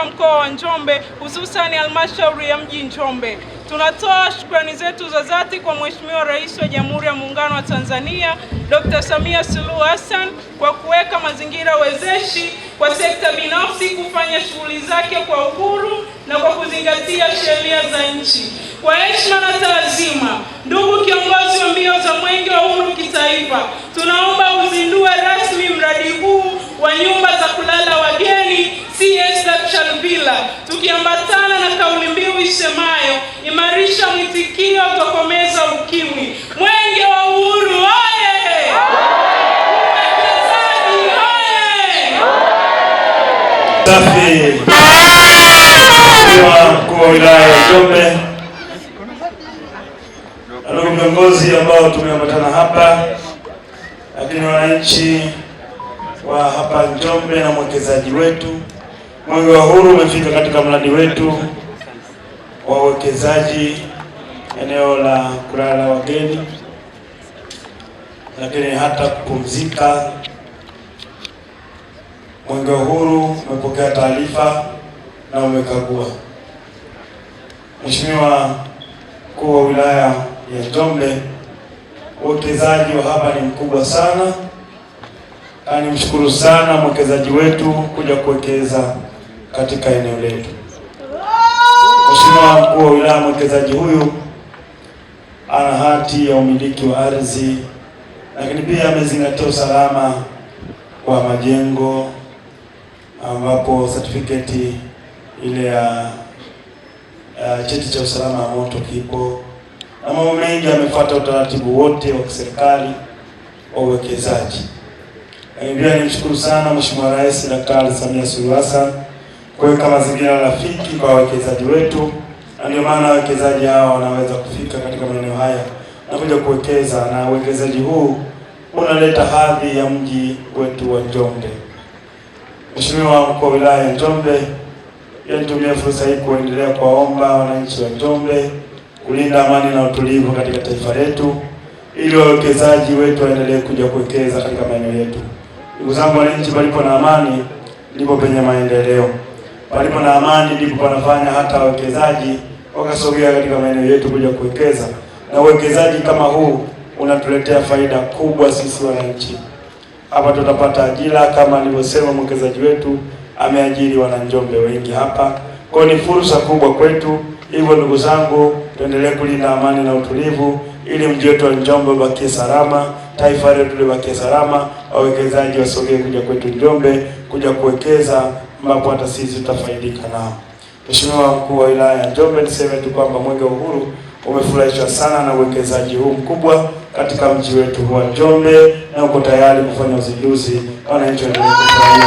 mkoa wa Njombe, hususani halmashauri ya mji Njombe. Tunatoa shukrani zetu za dhati kwa Mheshimiwa Rais wa Jamhuri ya Muungano wa Tanzania Dr. Samia Suluhu Hassan kwa kuweka mazingira wezeshi kwa sekta binafsi kufanya shughuli zake kwa uhuru na kwa kuzingatia sheria za nchi. Kwa heshima na taazima, ndugu kiongozi wa mbio za Mwenge wa Uhuru kitaifa, tunaomba uzindue rasmi mradi huu wa nyumba za kulala wageni CS Luxury Villa, tukiambatana na kauli mbiu isemayo imarisha mwitikio, tokomeza ukimwi. Mwenge wa Uhuru oye! Uwekezaji oye! Safi. Mkuu wa wilaya ya Njombe, ndugu viongozi ambao tumeambatana hapa, lakini wananchi wa hapa Njombe na mwekezaji wetu, Mwenge wa Uhuru umefika katika mradi wetu wa uwekezaji eneo la kulala wageni, lakini hata kupumzika. Mwenge wa Uhuru umepokea taarifa na umekagua. Mheshimiwa Mkuu wa wilaya ya Njombe, uwekezaji wa hapa ni mkubwa sana. Nimshukuru sana mwekezaji wetu kuja kuwekeza katika eneo letu. Mheshimiwa Mkuu wa wilaya, mwekezaji huyu ana hati ya umiliki wa ardhi, lakini pia amezingatia usalama wa majengo, ambapo certificate ile ya cheti cha usalama wa moto kipo, na mambo mengi amefuata utaratibu wote wa serikali wa uwekezaji. Pia nimshukuru sana Mheshimiwa Rais Daktari Samia Suluhu Hassan kuweka mazingira rafiki kwa wawekezaji wetu, na ndio maana wawekezaji hao wanaweza kufika katika maeneo haya na kuja kuwekeza, na uwekezaji huu unaleta hadhi ya mji wetu wa Njombe. Mheshimiwa Mkuu wa wilaya ya Njombe, nitumie fursa hii kuendelea kuwaomba wananchi wa Njombe kulinda amani na utulivu katika taifa letu, ili wawekezaji wetu waendelee kuja kuwekeza katika maeneo yetu. Ndugu zangu wananchi, palipo na amani ndipo penye maendeleo. Palipo na amani ndipo panafanya hata wawekezaji wakasogea katika maeneo yetu kuja kuwekeza, na uwekezaji kama huu unatuletea faida kubwa sisi wananchi. Hapa tutapata ajira, kama nilivyosema, mwekezaji wetu ameajiri wananjombe wengi hapa. Kwa hiyo ni fursa kubwa kwetu. Hivyo ndugu zangu, tuendelee kulinda amani na utulivu ili mji wetu wa Njombe ubakie salama, taifa letu libakie salama, wawekezaji wasogee kuja kwetu Njombe kuja kuwekeza, ambapo hata sisi tutafaidika nao. Mheshimiwa Mkuu wa wilaya ya Njombe, niseme tu kwamba Mwenge wa Uhuru umefurahishwa sana na uwekezaji huu mkubwa katika mji wetu wa Njombe, na uko tayari kufanya uzinduzi. Wananchi waendelee kufurahia.